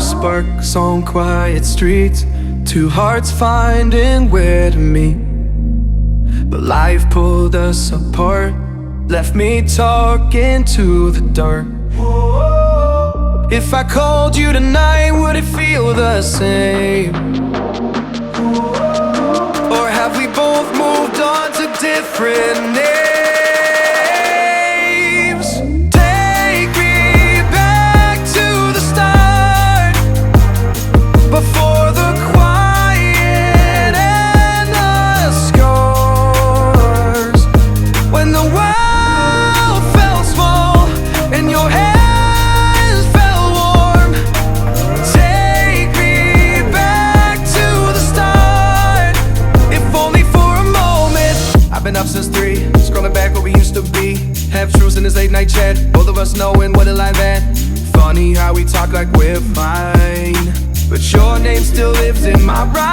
sparks on quiet streets, two hearts finding where to meet. But life pulled us apart, left me talking to the dark. If I called you tonight, would it feel the same? Or have we both moved on to different names? Take me back to the start, before the quiet and the scars, when the world felt small and your hands felt warm. Take me back to the start, if only for a moment. I've been up since 3, scrolling back where we used to be. Half truths in this late night chat, both of us knowing what a line that. Funny how we talk like we're fine, but your name still lives in my rhyme.